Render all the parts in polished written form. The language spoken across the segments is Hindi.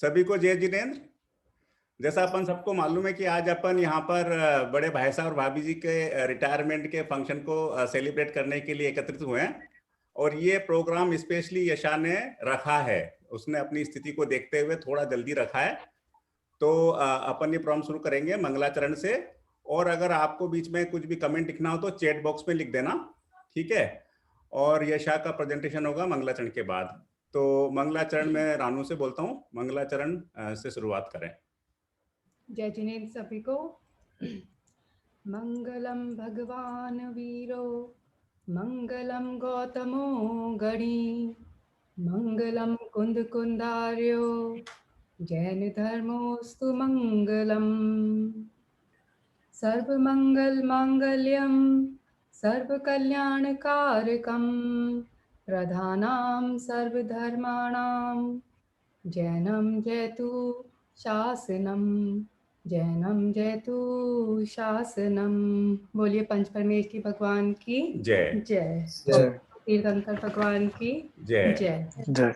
सभी को जय जिनेन्द्र। जैसा अपन सबको मालूम है कि आज अपन यहाँ पर बड़े भाई साहब और भाभी जी के रिटायरमेंट के फंक्शन को सेलिब्रेट करने के लिए एकत्रित हुए हैं और ये प्रोग्राम स्पेशली यशा ने रखा है। उसने अपनी स्थिति को देखते हुए थोड़ा जल्दी रखा है। तो अपन ये प्रोग्राम शुरू करेंगे मंगलाचरण से। और अगर आपको बीच में कुछ भी कमेंट लिखना हो तो चैट बॉक्स में लिख देना, ठीक है। और यशा का प्रेजेंटेशन होगा मंगलाचरण के बाद। तो मंगलाचरण में रानू से बोलता हूँ, मंगलाचरण से शुरुआत करें। जय जिनेन्द्र सभी को। मंगलम भगवान वीरो मंगलम गौतमो गणी मंगलम कुंद कुंदार्यो जैन धर्मोस्तु मंगलम। सर्वमंगल मांगल्यम सर्वकल्याणकारकम प्रधानां सर्वधर्माणां जैनम जयतु शासनम जैनम जयतु शासनम। बोलिए पंच परमेश्वरी भगवान की जय जय। जय। तीर्थंकर भगवान की जय जय। जय।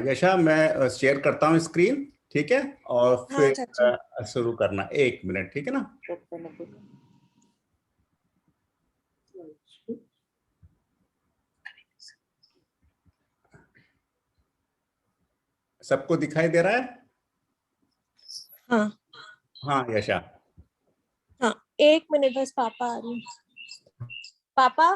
यशा मैं शेयर करता हूँ स्क्रीन, ठीक है। और फिर शुरू करना, 1 मिनट, ठीक है ना। सबको दिखाई दे रहा है? हाँ हाँ यशा। हाँ 1 मिनट बस, पापा आ रही है। पापा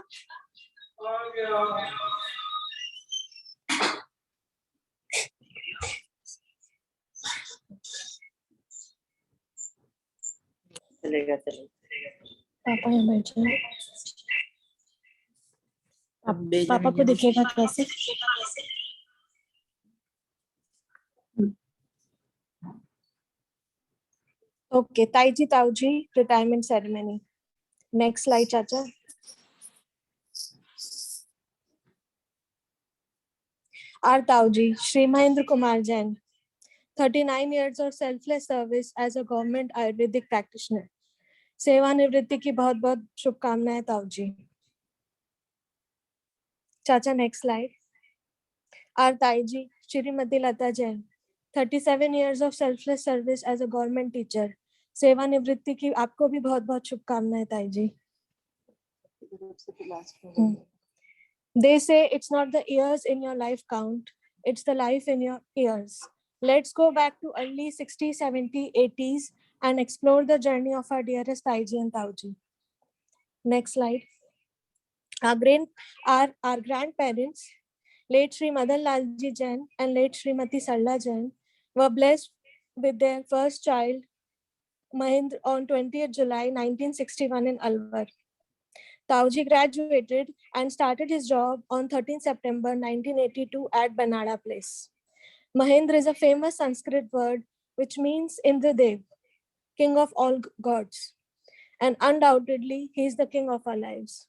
चलेगा पापा यहाँ बैठ जाए। पापा को दिखेगा कैसे? ओके, ताईजी ताऊजी रिटायरमेंट सेरेमनी। नेक्स्ट स्लाइड चाचा। आर ताऊजी Shri Mahendra Kumar Jain, 39 years of selfless service as a government Ayurvedic practitioner. सेवानिवृत्ति की बहुत बहुत शुभकामनाएं ताऊजी। चाचा नेक्स्ट स्लाइड। आर ताईजी Shrimati Lata Jain, 37 years of selfless service as a government teacher. सेवानिवृत्ति की आपको भी बहुत बहुत शुभकामनाएं ताईजी। They say it's not the years in your life count, it's the life in your years. Let's go back to early 60s, 70s, 80s and explore the journey of our dearest Taiji and Tauji. Next slide. Our grandparents, late Sri Madan Lalji Jain and late Srimati Sarla Jain, were blessed with their first child, Mahindra, on 20th July 1961 in Alwar. Tauji graduated and started his job on 13 September 1982 at Banada Place. Mahindra is a famous Sanskrit word which means Indradev, king of all gods. And undoubtedly, he is the king of our lives.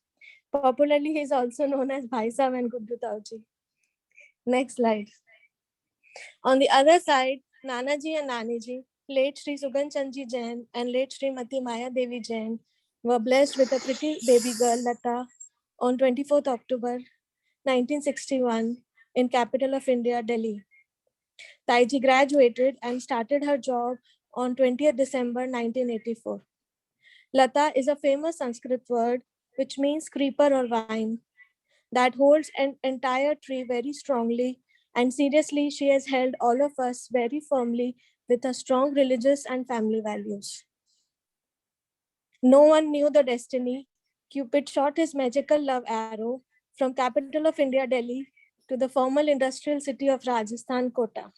Popularly, he is also known as Bhai Sahib and Guddu Tauji. Next slide. On the other side, Nanaji and Naniji, late Sri Sugan Chandji Jain and late Srimati Maya Devi Jain, were blessed with a pretty baby girl, Lata, on 24th October 1961 in capital of India, Delhi. Taiji graduated and started her job on 20th December 1984. Lata is a famous Sanskrit word which means creeper or vine that holds an entire tree very strongly, and seriously she has held all of us very firmly with her strong religious and family values. No one knew the destiny. Cupid shot his magical love arrow from capital of India, Delhi, to the formal industrial city of Rajasthan, Kota.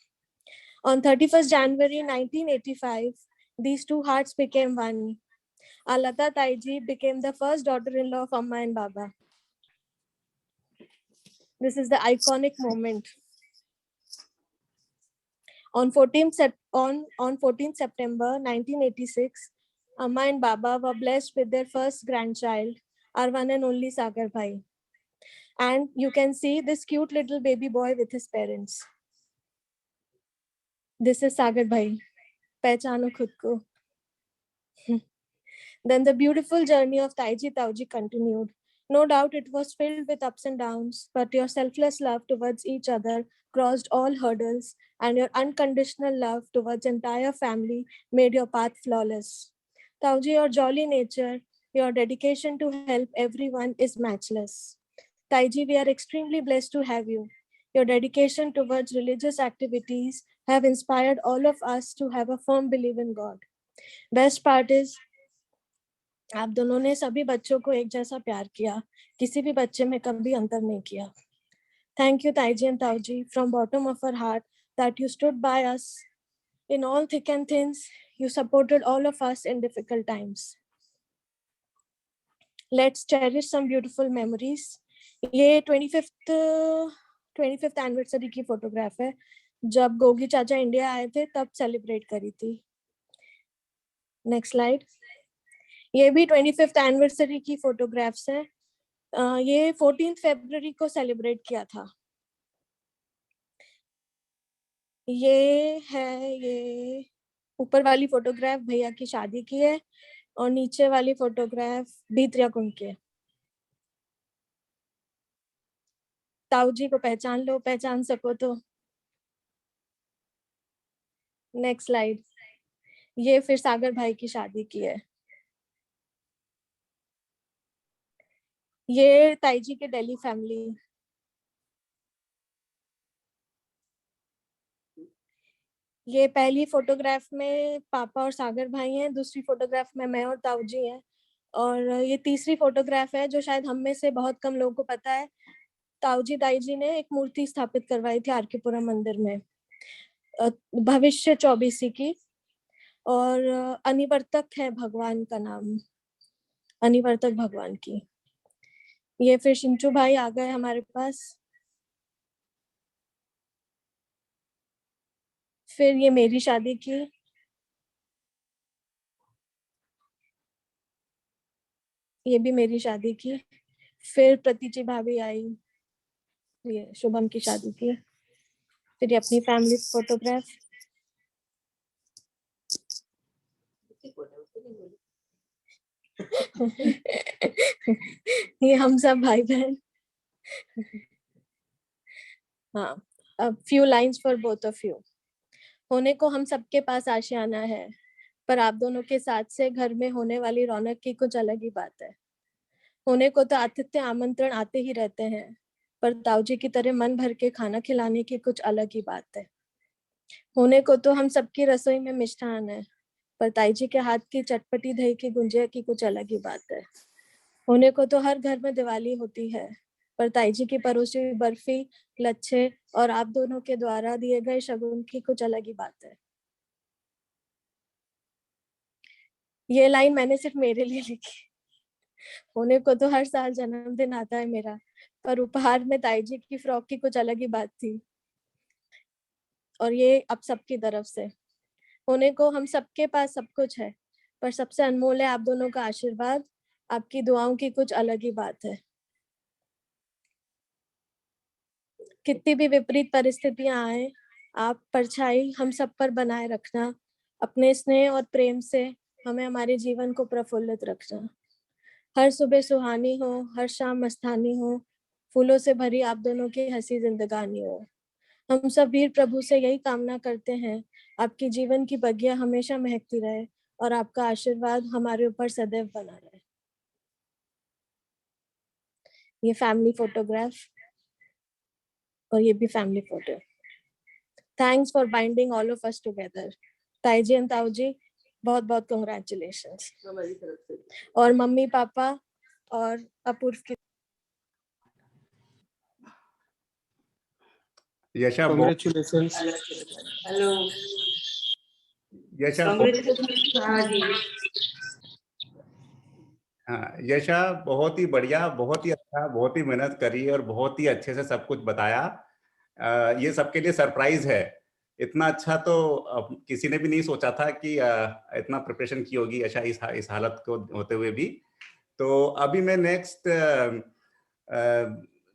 On 31st January 1985, these two hearts became one. Our Lata Taiji became the first daughter-in-law of Amma and Baba. This is the iconic moment. On 14th September 1986, Amma and Baba were blessed with their first grandchild, our one and only Sagar Bhai. And you can see this cute little baby boy with his parents. This is Sagar Bhai. Pehchano khud ko. Then the beautiful journey of Taiji Tauji continued. No doubt it was filled with ups and downs, but your selfless love towards each other crossed all hurdles, and your unconditional love towards entire family made your path flawless. Tauji, your jolly nature, your dedication to help everyone is matchless. Taiji, we are extremely blessed to have you. Your dedication towards religious activities have inspired all of us to have a firm belief in God. Best part is, आप दोनों ने सभी बच्चों को एक जैसा प्यार किया, किसी भी बच्चे में कभी अंतर नहीं किया. Thank you, Taiji and Tauji, from bottom of our heart, that you stood by us in all thick and thins. You supported all of us in difficult times. Let's cherish some beautiful memories. ये 25th एनिवर्सरी की फोटोग्राफ है. जब गोगी चाचा इंडिया आए थे तब सेलिब्रेट करी थी. Next slide. ये भी 25th एनिवर्सरी की फोटोग्राफ्स है. ये 14th फरवरी को सेलिब्रेट किया था. ये ऊपर वाली फोटोग्राफ भैया की शादी की है और नीचे वाली फोटोग्राफ भीतरिया कुंड की है. ताऊ जी को पहचान लो, पहचान सको तो. Next slide. ये फिर सागर भाई की शादी की है. ये ताई जी के दिल्ली फैमिली. ये पहली फोटोग्राफ में पापा और सागर भाई हैं, दूसरी फोटोग्राफ में मैं और ताऊ जी हैं, और ये तीसरी फोटोग्राफ है जो शायद हम में से बहुत कम लोगों को पता है. ताऊ जी ताई जी ने एक मूर्ति स्थापित करवाई थी आरकेपुरम मंदिर में, भविष्य 24 की, और अनिवर्तक है भगवान का नाम, अनिवर्तक भगवान की. ये फिर शिंचू भाई आ गए हमारे पास. फिर ये मेरी शादी की. ये भी मेरी शादी की. फिर प्रतीची भाभी आई, ये शुभम की शादी की. फिर ये अपनी फैमिली फोटोग्राफ. ये हम सब भाई बहन. हाँ, अब few lines for both of you. होने को हम सबके पास आशियाना है, पर आप दोनों के साथ से घर में होने वाली रौनक की कुछ अलग ही बात है. होने को तो आतिथ्य आमंत्रण आते ही रहते हैं, पर ताऊजी की तरह मन भर के खाना खिलाने की कुछ अलग ही बात है. होने को तो हम सबकी रसोई में मिष्ठान है, पर ताई जी के हाथ की चटपटी दही की गुंजिया की कुछ अलग ही बात है. होने को तो हर घर में दिवाली होती है, पर ताई जी की परोसी हुई बर्फी, लच्छे और आप दोनों के द्वारा दिए गए शगुन की कुछ अलग ही बात है. ये लाइन मैंने सिर्फ मेरे लिए लिखी. होने को तो हर साल जन्मदिन आता है मेरा, पर उपहार में ताई जी की फ्रॉक की कुछ अलग ही बात थी. और ये अब सबकी तरफ से. होने को हम सबके पास सब कुछ है, पर सबसे अनमोल है आप दोनों का आशीर्वाद. आपकी दुआओं की कुछ अलग ही बात है. कितनी भी विपरीत परिस्थितियां आए, आप परछाई हम सब पर बनाए रखना. अपने स्नेह और प्रेम से हमें हमारे जीवन को प्रफुल्लित रखना. हर सुबह सुहानी हो, हर शाम मस्तानी हो, फूलों से भरी आप दोनों की हंसी जिंदगानी हो. हम सब वीर प्रभु से यही कामना करते हैं, आपकी जीवन की बगिया हमेशा महकती रहे और आपका आशीर्वाद हमारे ऊपर सदैव बना रहे. ये फैमिली फोटोग्राफ और ये भी family photo. Thanks for binding all of us together. ताईजी एंड ताऊजी, बहुत बहुत कंग्रेचुलेशंस. और मम्मी पापा और अपूर्व की. यशा Congratulations. हेलो, यशा हाँ, यशा बहुत ही बढ़िया, बहुत ही अच्छा, बहुत ही मेहनत करी और बहुत ही अच्छे से सब कुछ बताया. ये सबके लिए सरप्राइज है. इतना अच्छा तो किसी ने भी नहीं सोचा था कि इतना प्रिपरेशन की होगी यशा इस हालत को होते हुए भी. तो अभी मैं नेक्स्ट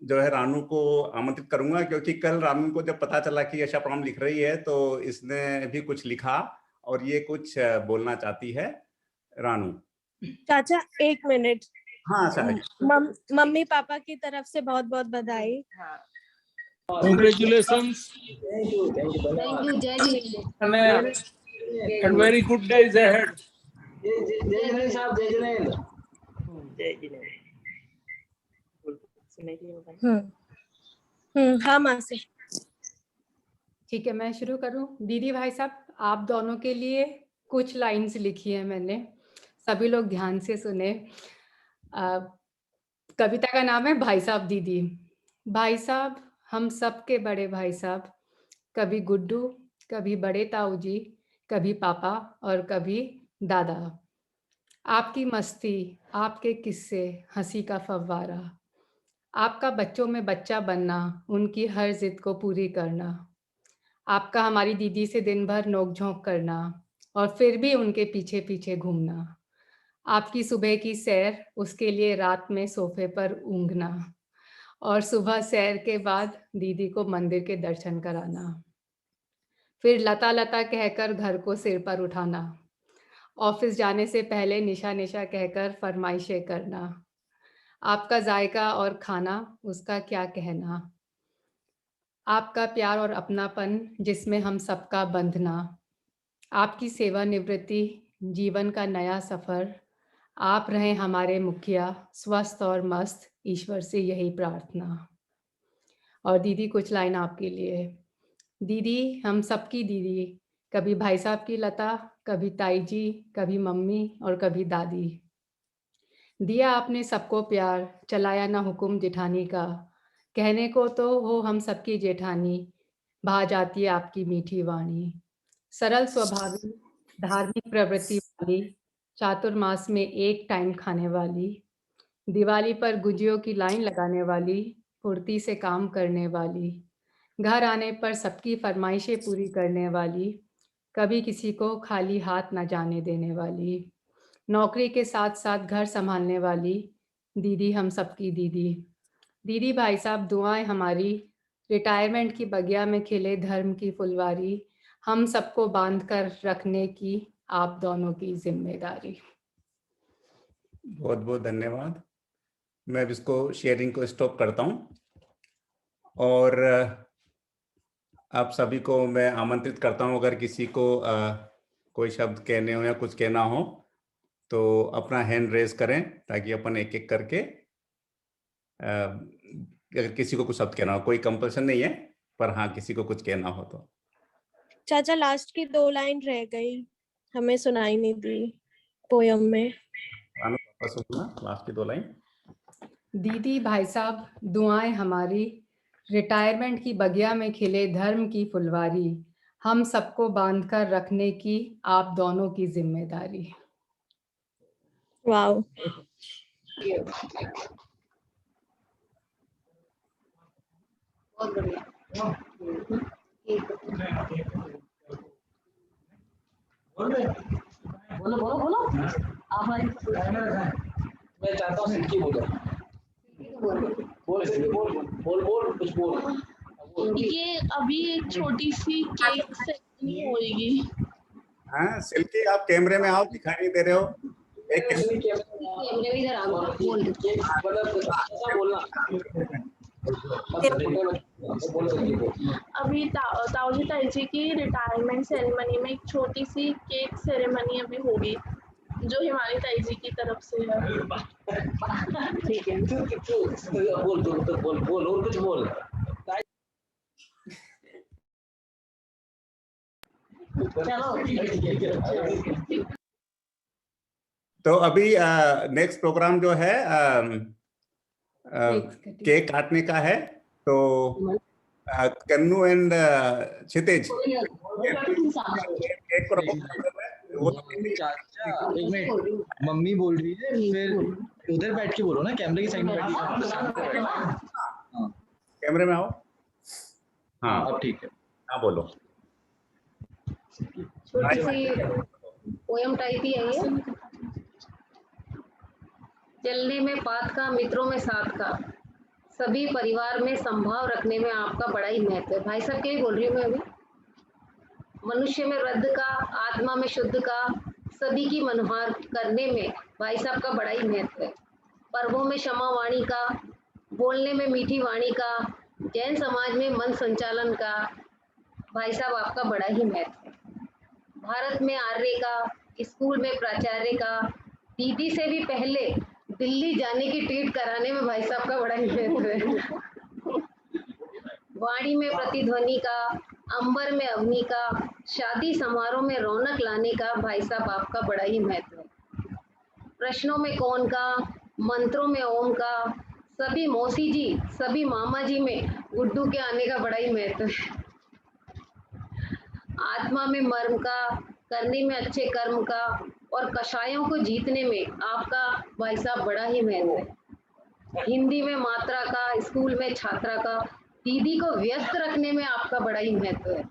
जो है रानू को आमंत्रित करूंगा, क्योंकि कल रानू को जब पता चला कि यशा प्रॉम लिख रही है तो इसने भी कुछ लिखा और ये कुछ बोलना चाहती है. रानू. चाचा 1 मिनट. हाँ, मम्मी पापा की तरफ से बहुत बहुत बधाई. Congratulations Thank you. Jai Jinesh. and very good days ahead. Jai Jinesh साहब, जय जिनेंद्र। हाँ मासी। ठीक है, मैं शुरू करूं। दीदी भाई साहब, आप दोनों के लिए कुछ लाइंस लिखी है मैंने, सभी लोग ध्यान से सुने। कविता का नाम है भाई साहब दीदी। भाई साहब, हम सब के बड़े भाई साहब, कभी गुड्डू, कभी बड़े ताऊ जी, कभी पापा और कभी दादा। आपकी मस्ती, आपके किस्से, हंसी का फव्वारा, आपका बच्चों में बच्चा बनना, उनकी हर जिद को पूरी करना, आपका हमारी दीदी से दिन भर नोक-झोंक करना और फिर भी उनके पीछे पीछे घूमना, आपकी सुबह की सैर, उसके लिए रात में सोफे पर ऊँघना और सुबह सैर के बाद दीदी को मंदिर के दर्शन कराना, फिर लता लता कहकर घर को सिर पर उठाना, ऑफिस जाने से पहले निशा निशा कहकर फरमाइशें करना, आपका जायका और खाना, उसका क्या कहना, आपका प्यार और अपनापन जिसमें हम सबका बंधना, आपकी सेवानिवृत्ति, जीवन का नया सफर, आप रहें हमारे मुखिया, स्वस्थ और मस्त, ईश्वर से यही प्रार्थना। और दीदी कुछ लाइन आपके लिए। दीदी, हम सबकी दीदी, कभी भाई साहब की लता, कभी ताई जी, कभी मम्मी और कभी दादी। दिया आपने सबको प्यार, चलाया ना हुक्म जेठानी का, कहने को तो हो हम सबकी जेठानी, भा जाती है आपकी मीठी वाणी। सरल स्वभावी, धार्मिक प्रवृत्ति वाली, चातुर्मास में एक टाइम खाने वाली, दिवाली पर गुजियों की लाइन लगाने वाली, फुर्ती से काम करने वाली, घर आने पर सबकी फरमाइशें पूरी करने वाली, कभी किसी को खाली हाथ न जाने देने वाली, नौकरी के साथ साथ घर संभालने वाली, दीदी हम सबकी दीदी। दीदी भाई साहब, दुआएं हमारी, रिटायरमेंट की बगिया में खिले धर्म की फुलवारी, हम सबको बांध कर रखने की आप दोनों की जिम्मेदारी। बहुत बहुत धन्यवाद। मैं अब इसको शेयरिंग को स्टॉप करता हूं और आप सभी को मैं आमंत्रित करता हूं, अगर किसी को कोई शब्द कहने हो या कुछ कहना हो तो अपना हैंड रेज करें, ताकि अपन एक एक करके अगर किसी को कुछ शब्द कहना हो, कोई कंपल्सन नहीं है, पर हाँ किसी को कुछ कहना हो तो। चाचा, लास्ट की 2 लाइन रह गई, हमें सुनाई नहीं दी पोयम में। लास्ट की 2 लाइन। दीदी भाई साहब, दुआएं हमारी, रिटायरमेंट की बगिया में खिले धर्म की फुलवारी, हम सबको बांध कर रखने की आप दोनों की जिम्मेदारी। वाओ। बहुत बढ़िया। बोलो बोलो बोलो। आप मैं चाहता हूँ सिक्की बोलो। बोल कुछ बोल। ये अभी एक छोटी सी केक सेरेमनी होगी। हाँ सिल्की, आप कैमरे में आओ, दिखाई नहीं दे रहे हो। एक कैमरे में इधर आओ, बोल। बोलना। अभी ताऊजी ताई जी की रिटायरमेंट सेरेमनी में एक छोटी सी केक सेरेमनी अभी होगी, जो हिमानी ताई जी की तरफ से है। ठीक है, बोल और कुछ बोल। तो अभी नेक्स्ट प्रोग्राम जो है केक काटने का है, तो कन्नू एंड क्षितिज केक को रखो। चाचा एक मिनट, मम्मी बोल रही है, फिर उधर बैठ के बोलो ना, कैमरे की साइड में बैठ के। कैमरे में आओ। हाँ अब ठीक है। हाँ बोलो। छोटी सी पोयम टाइप ही है ये। चलने में पात का, मित्रों में साथ का, सभी परिवार में संभाव रखने में आपका बड़ा ही महत्व है। भाई साहब के भी बोल रही हूँ मैं अभी। मनुष्य में वृद्ध का, आत्मा में शुद्ध का, सभी की मनोहार करने में भाई साहब का बड़ा ही महत्व है। पर्वों में क्षमा वाणी का, बोलने में मीठी वाणी का, जैन समाज में मन संचालन का भाई साहब आपका बड़ा ही महत्व है। भारत में आर्य का, स्कूल में प्राचार्य का, दीदी से भी पहले दिल्ली जाने की टिकट कराने में भाई साहब का बड़ा ही महत्व है। वाणी में प्रतिध्वनि का, अंबर में अवनी का, शादी समारोह में रौनक लाने का भाई साहब आपका बड़ा ही महत्व है। प्रश्नों में कौन का, मंत्रों में ओम का, सभी मौसी जी, सभी मामा जी में गुड्डू के आने का बड़ा ही महत्व है। आत्मा में मर्म का, करने में अच्छे कर्म का और कषायों को जीतने में आपका भाई साहब बड़ा ही महत्व है। हिंदी में मात्रा का, स्कूल में छात्रा का, दीदी को व्यस्त रखने में आपका बड़ा ही महत्व है।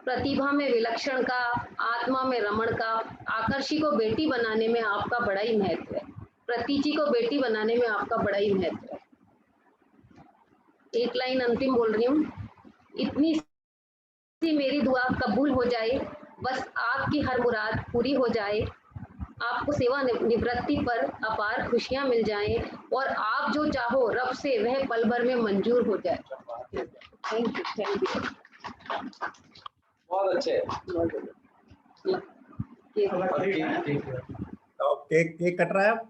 प्रतिभा में विलक्षण का, आत्मा में रमण का, आकर्षी को बेटी बनाने में आपका बड़ा ही महत्व है। प्रतीचि को बेटी बनाने में आपका बड़ा ही महत्व है। एक लाइन अंतिम बोल रही हूँ, इतनी सी मेरी दुआ कबूल हो जाए, बस आपकी हर मुराद पूरी हो जाए, आपको सेवा निवृत्ति पर अपार खुशियां मिल जाएं और आप जो चाहो रब से वह पल भर में मंजूर हो जाए। Thank you. बहुत अच्छे। तो केक केक कट रहा है अब?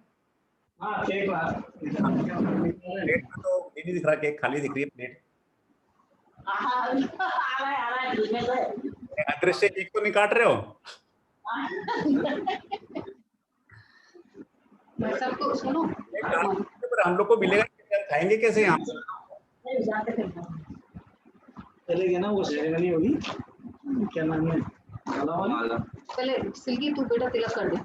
हाँ केक ला। प्लेट में तो ये नहीं दिख रहा, केक खाली दिख रही है प्लेट। अदृश्य केक तो नहीं काट रहे हो? मैं सबको सुनो, पर हम लोग को मिलेगा, खाएंगे कैसे यहाँ? चलेगा ना, वो सेरेमनी होगी, क्या नाम है, पहले सिल्की तू बेटा तिलक कर दे।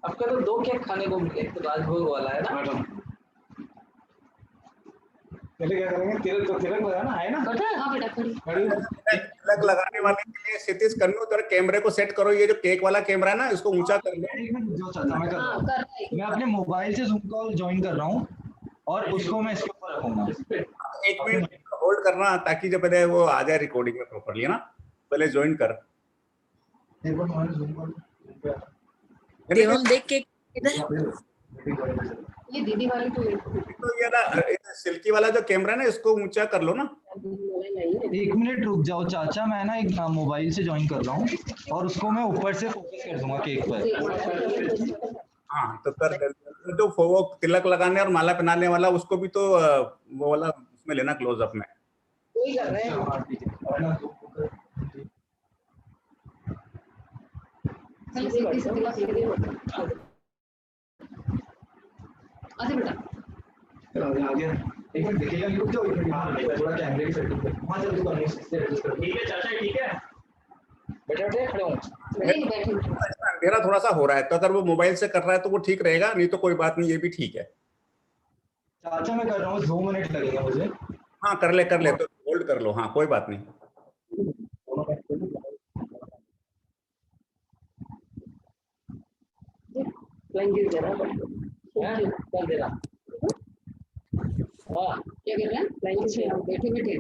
आपका तो 2 केक खाने को मिले, एक तो राजभोग वाला है ना। पहले क्या करेंगे, तिलक लगाना है ना। हाँ बेटा तिलक लगाने वाले के लिए क्षितिज कन्नू उधर कैमरे को सेट करो। ये जो केक वाला कैमरा है ना, इसको ऊंचा कर लो। मैं अपने मोबाइल से जूम कॉल ज्वाइन कर रहा हूँ और उसको मैं इसके ऊपर रखूंगा। 1 मिनट होल्ड करना ताकि जब पहले वो आ जाए रिकॉर्डिंग में प्रॉपर्ली, है ना। पहले ज्वाइन कर। देवम देख के ये दीदी वाली तो ये ना सिल्की वाला जो कैमरा है ना, इसको ऊंचा कर लो ना। 1 मिनट रुक जाओ चाचा, मैं ना एक मोबाइल से ज्वाइन कर रहा हूँ और उसको मैं ऊपर से फोकस कर दूंगा केक पर। हाँ तो कर दे। जो वो तिलक लगाने और माला पहनाने वाला, उसको भी तो वो वाला उसमें लेना, क्लोजअप में। वही कर रहे हैं। अच्छा बेटा एक मिनट देखिएगा, रुक जाओ एक मिनट, थोड़ा कैमरे की सेटिंग कर। वहां जल्दी करनी है। ठीक है चाचा, ठीक है, बैठे खड़े हो। अंधेरा थोड़ा सा हो रहा है, तो अगर वो मोबाइल से कर रहा है तो वो ठीक रहेगा, नहीं तो कोई बात नहीं, ये भी ठीक है। चाचा मैं कर रहा हूँ, 2 मिनट लगेगा मुझे। हाँ कर ले तो होल्ड कर लो। हाँ कोई बात नहीं। क्या कर रहे हैं? बैठे बैठे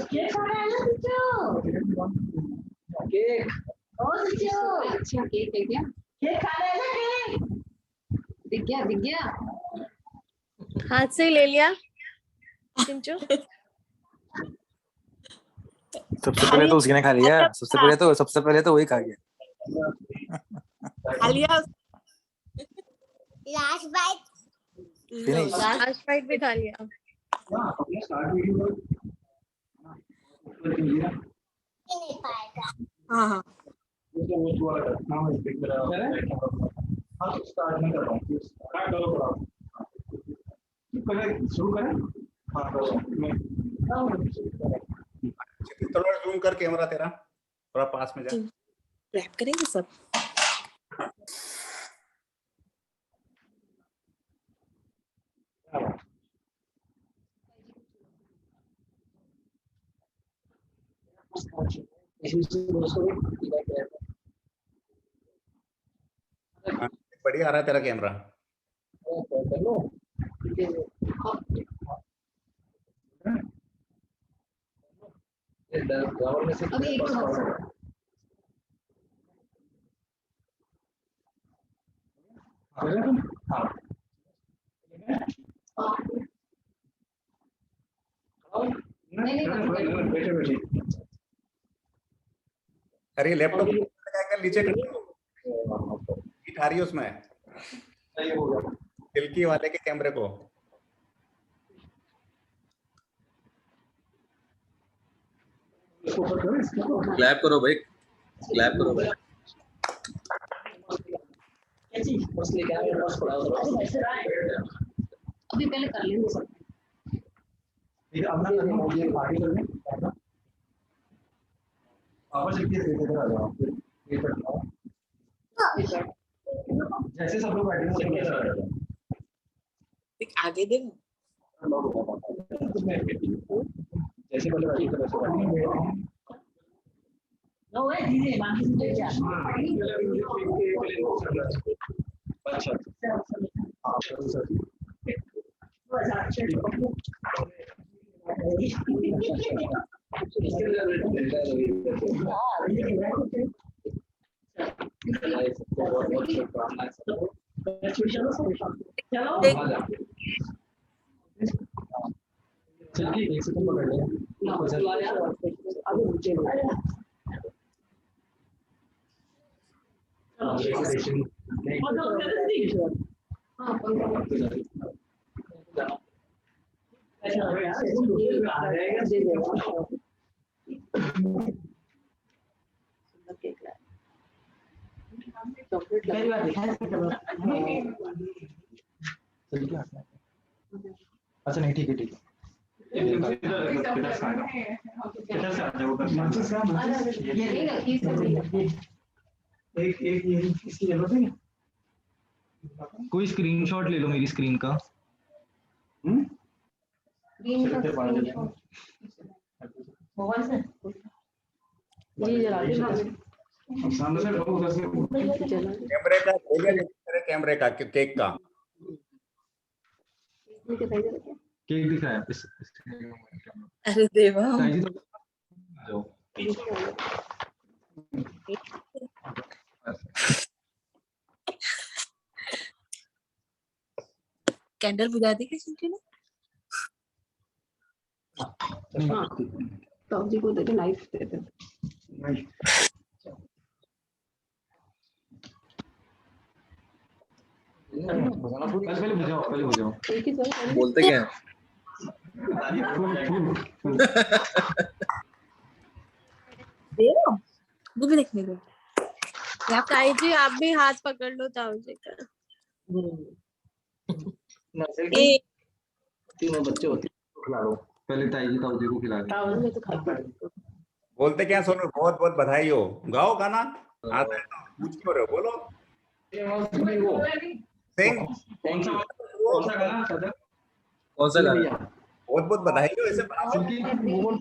केक अच्छा केक है क्या? दिख गया हाथ से ले लिया चिंचू। सबसे पहले तो उसने खा लिया, सबसे पहले तो वही खा गया। खा लिया, last bite finish. Last bite भी खा लिया। नहीं पाएगा। हाँ हाँ शुरू करें। थोड़ा जूम कर कैमरा तेरा, थोड़ा पास में जा। रैप करेंगे सब। बढ़िया आ रहा है तेरा कैमरा। अभी एक अरे लैपटॉप नीचे कर हीट आ रही है उसमें, तिल्की वाले के कैमरे को। क्लैप करो भाई, क्लैप करो भाई। अभी पहले कर लेंगे सब। जैसे सब लोग बैठे आगे दे जैसे पहले अच्छा नहीं ठीक है ठीक है। कोई स्क्रीनशॉट ले लो मेरी स्क्रीन का। कैमरे का तेरे कैमरे का केक का केक दिख रहा है अरे देवा कैंडल बुझा दी किसी ने। टॉप जी को दे दे, लाइफ दे दे। पहले बुझाओ एक ही चल बोलते क्या है? देवा वो भी देखने दो। ताई जी आप भी हाथ पकड़ लो ताऊ जी का। तीनों बच्चे होते खिला दो पहले ताई जी ताऊ जी को खिला दो। बोलते क्या सोनू? बहुत बहुत बधाई हो। गाओ गाना आता है तो पूछ क्यों रहे हो? बोलो। सिंग। कौन सा गाना? बहुत बहुत बधाई हो ऐसे बनाओ।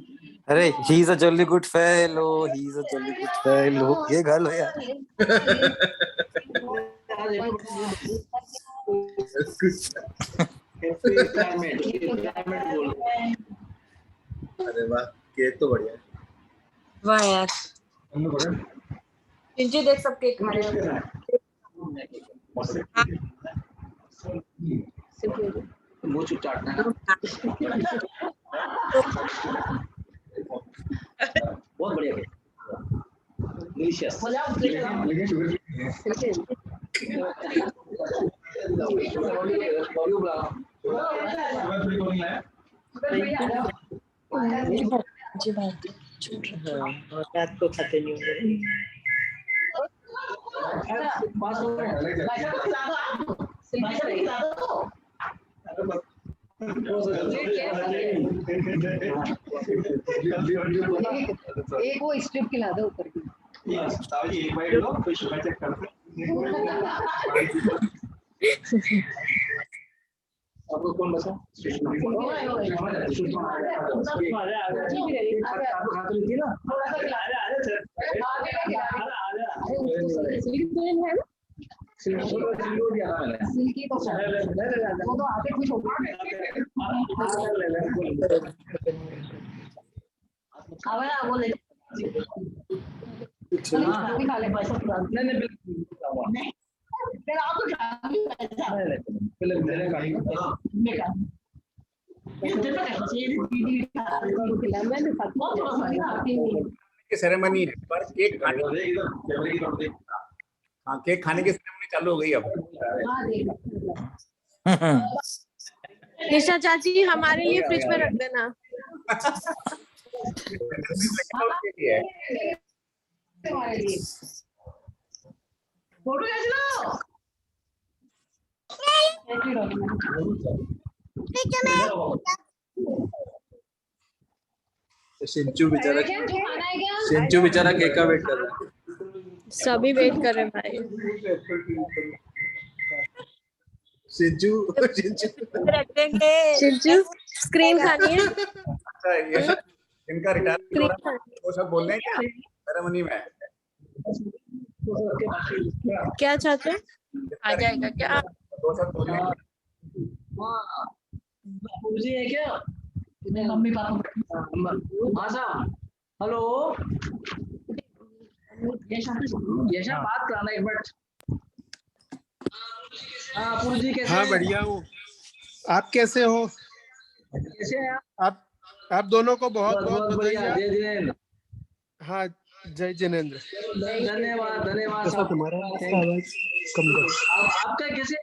अरे he is a jolly good fellow, he is a jolly good fellow, ये गा लो यार। अरे वाह, केक तो बढ़िया है। वाह यार चिंची देख सब केक खा रहे हैं। मुंह चाटना है। बहुत बढ़िया डिलीशियस। जी बात रात को खाते नहीं होंगे। एक वो स्ट्रिप खिला दो ऊपर की। एक बाइट लो फिर शुगर चेक करते आपको कौन बसा? सिल्की तो वो तो आगे कुछ होगा वो ले खा ले पैसा नहीं फिर आपको सेरेमनी है पर केक हाँ केक खाने की सेरेमनी चालू हो गई अब। निशा चाची हमारे लिए फ्रिज में रख देना। फोटो खींच लो। सिंचू बेचारा केक का वेट कर रहा है। सभी वेट कर रहे हैं भाई। सिंचू रख देंगे। सिंचू स्क्रीन खानी है। अच्छा ये सब इनका रिटायरमेंट हो रहा है वो सब बोल रहे हैं क्या सेरेमनी में? क्या चाहते हैं? आ जाएगा क्या? वो सब बोल रहे हैं। है क्या? मम्मी पापा हेलो यशा बात करना एक मिनट। पूजी कैसे? हाँ बढ़िया हूँ। आप कैसे हो? कैसे हैं आप दोनों को बहुत बहुत बढ़िया। बधाई। जय जय। हाँ जय जिनेंद्र। धन्यवाद धन्यवाद। तुम्हारा आवाज कम करो। आपका कैसे